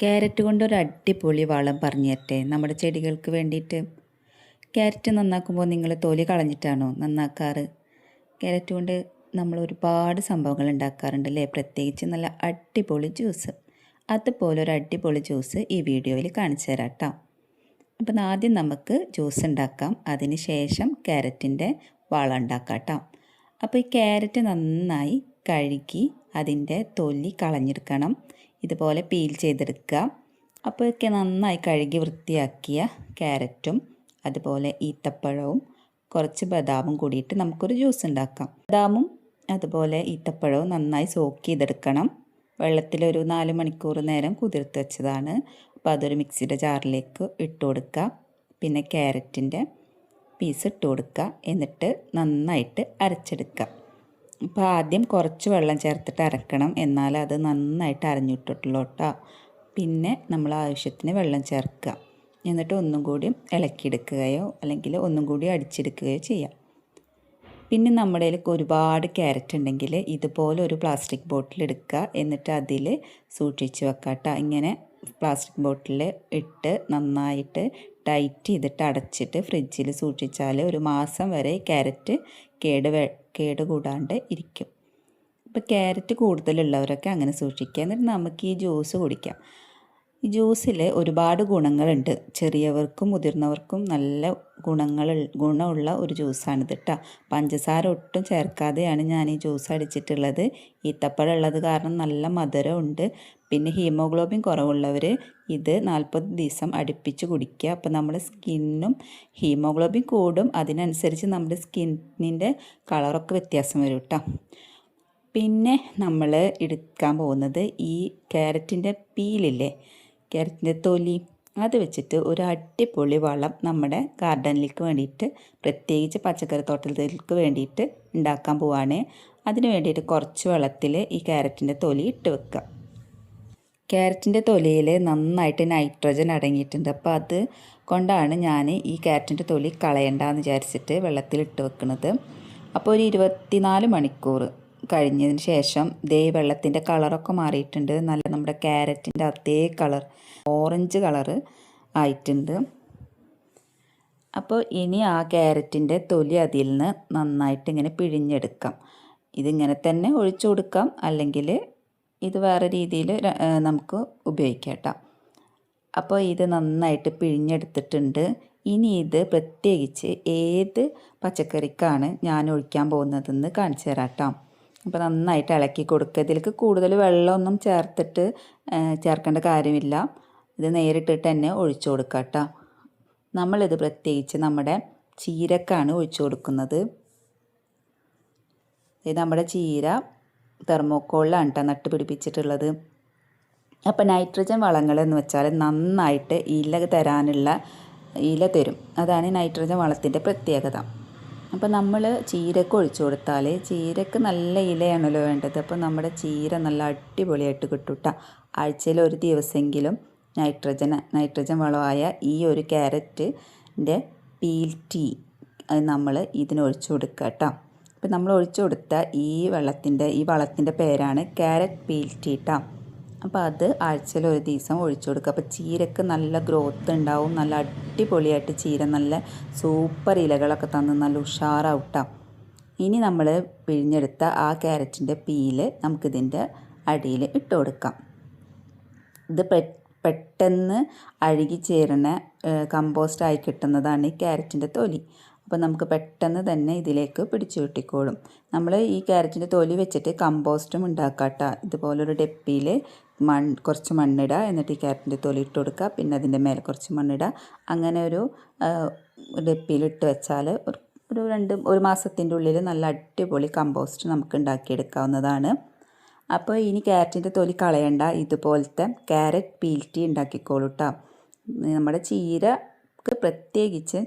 Carrot കൊണ്ടൊരു അടിപൊളി വളം പറഞ്ഞു തരട്ടെ നമ്മുടെ ചെടികൾക്ക് വേണ്ടിയിട്ട്. ക്യാരറ്റ് നന്നാക്കുമ്പോൾ നിങ്ങൾ തൊലി കളഞ്ഞിട്ടാണോ നന്നാക്കാറ്? ക്യാരറ്റ് കൊണ്ട് നമ്മൾ ഒരുപാട് സംഭവങ്ങൾ ഉണ്ടാക്കാറുണ്ടല്ലേ, പ്രത്യേകിച്ച് നല്ല അടിപൊളി ജ്യൂസ്. അതുപോലെ ഒരു അടിപൊളി ജ്യൂസ് ഈ വീഡിയോയിൽ കാണിച്ചു തരാം കേട്ടോ. അപ്പം ആദ്യം നമുക്ക് ജ്യൂസ് ഉണ്ടാക്കാം, അതിന് ശേഷം ക്യാരറ്റിൻ്റെ വളം ഉണ്ടാക്കാം കേട്ടോ. അപ്പോൾ ഈ ക്യാരറ്റ് നന്നായി കഴുകി അതിൻ്റെ തൊലി കളഞ്ഞെടുക്കണം, ഇതുപോലെ പീൽ ചെയ്തെടുക്കുക. അപ്പോഴൊക്കെ നന്നായി കഴുകി വൃത്തിയാക്കിയ ക്യാരറ്റും അതുപോലെ ഈത്തപ്പഴവും കുറച്ച് ബദാമും കൂടിയിട്ട് നമുക്കൊരു ജ്യൂസ് ഉണ്ടാക്കാം. ബദാമും അതുപോലെ ഈത്തപ്പഴവും നന്നായി സോക്ക് ചെയ്തെടുക്കണം. വെള്ളത്തിലൊരു 4 മണിക്കൂർ നേരം കുതിർത്ത് വെച്ചതാണ്. അപ്പോൾ അതൊരു മിക്സിയുടെ ജാറിലേക്ക് ഇട്ട് കൊടുക്കുക. പിന്നെ ക്യാരറ്റിൻ്റെ പീസ് ഇട്ട് കൊടുക്കുക, എന്നിട്ട് നന്നായിട്ട് അരച്ചെടുക്കുക. അപ്പോൾ ആദ്യം കുറച്ച് വെള്ളം ചേർത്തിട്ട് അരക്കണം, എന്നാൽ അത് നന്നായിട്ട് അരഞ്ഞിട്ടുള്ളൂ കേട്ടോ. പിന്നെ നമ്മൾ ആവശ്യത്തിന് വെള്ളം ചേർക്കുക, എന്നിട്ട് ഒന്നും കൂടി ഇളക്കിയെടുക്കുകയോ അല്ലെങ്കിൽ ഒന്നും കൂടി അടിച്ചെടുക്കുകയോ ചെയ്യാം. പിന്നെ നമ്മുടെ കയ്യിൽ ഒരുപാട് ക്യാരറ്റ് ഉണ്ടെങ്കിൽ ഇതുപോലെ ഒരു പ്ലാസ്റ്റിക് ബോട്ടിൽ എടുക്കുക, എന്നിട്ട് അതിൽ സൂക്ഷിച്ച് വെക്കുക കേട്ടോ. ഇങ്ങനെ പ്ലാസ്റ്റിക് ബോട്ടിൽ ഇട്ട് നന്നായിട്ട് ടൈറ്റ് ചെയ്തിട്ട് അടച്ചിട്ട് ഫ്രിഡ്ജിൽ സൂക്ഷിച്ചാൽ ഒരു മാസം വരെ ക്യാരറ്റ് കേടുകൂടാണ്ട് ഇരിക്കും. ഇപ്പോൾ ക്യാരറ്റ് കൂടുതലുള്ളവരൊക്കെ അങ്ങനെ സൂക്ഷിക്കുക. എന്നിട്ട് നമുക്ക് ഈ ജ്യൂസ് കുടിക്കാം. ഈ ജ്യൂസിൽ ഒരുപാട് ഗുണങ്ങളുണ്ട്, ചെറിയവർക്കും മുതിർന്നവർക്കും നല്ല ഗുണമുള്ള ഒരു ജ്യൂസാണിത് കേട്ടോ. പഞ്ചസാര ഒട്ടും ചേർക്കാതെയാണ് ഞാൻ ഈ ജ്യൂസ് അടിച്ചിട്ടുള്ളത്. ഈത്തപ്പഴം ഉള്ളത് കാരണം നല്ല മധുരമുണ്ട്. പിന്നെ ഹീമോഗ്ലോബിൻ കുറവുള്ളവർ ഇത് 40 ദിവസം അടുപ്പിച്ച് കുടിക്കുക. അപ്പോൾ നമ്മുടെ സ്കിന്നും ഹീമോഗ്ലോബിൻ കൂടും, അതിനനുസരിച്ച് നമ്മുടെ സ്കിന്നിൻ്റെ കളറൊക്കെ വ്യത്യാസം വരും കേട്ടോ. പിന്നെ നമ്മൾ എടുക്കാൻ പോകുന്നത് ഈ ക്യാരറ്റിൻ്റെ പീലില്ലേ, ക്യാരറ്റിൻ്റെ തൊലി, അത് വെച്ചിട്ട് ഒരു അടിപൊളി വളം നമ്മുടെ ഗാർഡനിലേക്ക് വേണ്ടിയിട്ട്, പ്രത്യേകിച്ച് പച്ചക്കറി തോട്ടത്തിലേക്ക് വേണ്ടിയിട്ട് ഉണ്ടാക്കാൻ പോവുകയാണ്. അതിന് വേണ്ടിയിട്ട് കുറച്ച് വെള്ളത്തിൽ ഈ ക്യാരറ്റിൻ്റെ തൊലി ഇട്ട് വെക്കുക. ക്യാരറ്റിൻ്റെ തൊലിയിൽ നന്നായിട്ട് നൈട്രജൻ അടങ്ങിയിട്ടുണ്ട്. അപ്പോൾ അത് കൊണ്ടാണ് ഞാൻ ഈ ക്യാരറ്റിൻ്റെ തൊലി കളയണ്ടെന്ന് വിചാരിച്ചിട്ട് വെള്ളത്തിലിട്ട് വെക്കുന്നത്. അപ്പോൾ ഒരു 24 മണിക്കൂർ കഴിഞ്ഞതിന് ശേഷം ദേ വെള്ളത്തിൻ്റെ കളറൊക്കെ മാറിയിട്ടുണ്ട്. നല്ല നമ്മുടെ ക്യാരറ്റിൻ്റെ അതേ കളർ, ഓറഞ്ച് കളറ് ആയിട്ടുണ്ട്. അപ്പോൾ ഇനി ആ ക്യാരറ്റിൻ്റെ തൊലി അതിൽ നിന്ന് നന്നായിട്ട് ഇങ്ങനെ പിഴിഞ്ഞെടുക്കാം. ഇതിങ്ങനെ തന്നെ ഒഴിച്ചു കൊടുക്കാം, അല്ലെങ്കിൽ ഇത് വേറെ രീതിയിൽ നമുക്ക് ഉപയോഗിക്കാം കേട്ടോ. അപ്പോൾ ഇത് നന്നായിട്ട് പിഴിഞ്ഞെടുത്തിട്ടുണ്ട്. ഇനി ഇത് പ്രത്യേകിച്ച് ഏത് പച്ചക്കറിക്കാണ് ഞാൻ ഒഴിക്കാൻ പോകുന്നതെന്ന് കാണിച്ചു തരാം കേട്ടോ. അപ്പോൾ നന്നായിട്ട് ഇളക്കി കൊടുക്കുക. ഇതിലേക്ക് കൂടുതൽ വെള്ളമൊന്നും ചേർക്കേണ്ട കാര്യമില്ല, ഇത് നേരിട്ടിട്ട് തന്നെ ഒഴിച്ചു കൊടുക്കുക കേട്ടോ. നമ്മളിത് പ്രത്യേകിച്ച് നമ്മുടെ ചീരക്കാണ് ഒഴിച്ചു കൊടുക്കുന്നത്. ഇത് നമ്മുടെ ചീര തെർമോക്കോളിലാണ് കേട്ടോ നട്ട് പിടിപ്പിച്ചിട്ടുള്ളത്. അപ്പോൾ നൈട്രജൻ വളങ്ങൾ എന്ന് വെച്ചാൽ നന്നായിട്ട് ഇല തരും, അതാണ് നൈട്രജൻ വളത്തിൻ്റെ പ്രത്യേകത. അപ്പോൾ നമ്മൾ ചീരക്ക് ഒഴിച്ചു കൊടുത്താൽ, ചീരക്ക് നല്ല ഇലയാണല്ലോ വേണ്ടത്, അപ്പോൾ നമ്മുടെ ചീര നല്ല അടിപൊളിയായിട്ട് കിട്ടും കേട്ടോ. ആഴ്ചയിൽ ഒരു ദിവസമെങ്കിലും നൈട്രജൻ വളമായ ഈ ഒരു ക്യാരറ്റിൻ്റെ പീൽ ടീ അത് നമ്മൾ ഇതിനൊഴിച്ചു കൊടുക്കുക കേട്ടോ. അപ്പോൾ നമ്മൾ ഒഴിച്ചു കൊടുത്ത ഈ വളത്തിൻ്റെ പേരാണ് ക്യാരറ്റ് പീൽ ടീ കേട്ടോ. അപ്പോൾ അത് ആഴ്ചയിൽ ഒരു ദിവസം ഒഴിച്ചു കൊടുക്കുക. അപ്പോൾ ചീരക്ക് നല്ല ഗ്രോത്ത് ഉണ്ടാവും, നല്ല അടിപൊളിയായിട്ട് ചീര നല്ല സൂപ്പർ ഇലകളൊക്കെ തന്ന് നല്ല ഉഷാറാവും കേട്ടോ. ഇനി നമ്മൾ പിഴിഞ്ഞെടുത്ത ആ ക്യാരറ്റിൻ്റെ പീല് നമുക്കിതിൻ്റെ അടിയിൽ ഇട്ട് കൊടുക്കാം. ഇത് പെട്ടെന്ന് അഴുകി ചേരുന്ന കമ്പോസ്റ്റായി കിട്ടുന്നതാണ് ഈ ക്യാരറ്റിൻ്റെ തൊലി. അപ്പോൾ നമുക്ക് പെട്ടെന്ന് തന്നെ ഇതിലേക്ക് പിടിച്ചു കിട്ടിക്കോളും. നമ്മൾ ഈ ക്യാരറ്റിൻ്റെ തൊലി വെച്ചിട്ട് കമ്പോസ്റ്റും ഉണ്ടാക്കാം കേട്ടോ. ഇതുപോലൊരു ഡപ്പിയിൽ കുറച്ച് മണ്ണിടുക, എന്നിട്ട് ഈ ക്യാരറ്റിൻ്റെ തൊലി ഇട്ട് കൊടുക്കുക, പിന്നെ അതിൻ്റെ മേലെ കുറച്ച് മണ്ണിടുക. അങ്ങനെ ഒരു ഡപ്പിയിൽ ഇട്ട് വെച്ചാൽ ഒരു മാസത്തിൻ്റെ ഉള്ളിൽ നല്ല അടിപൊളി കമ്പോസ്റ്റ് നമുക്ക് ഉണ്ടാക്കിയെടുക്കാവുന്നതാണ്. അപ്പോൾ ഇനി ക്യാരറ്റിൻ്റെ തൊലി കളയണ്ട, ഇതുപോലത്തെ ക്യാരറ്റ് പീൽ ടീ ഉണ്ടാക്കിക്കോളൂ കേട്ടോ. നമ്മുടെ ചീരക്ക് പ്രത്യേകിച്ച്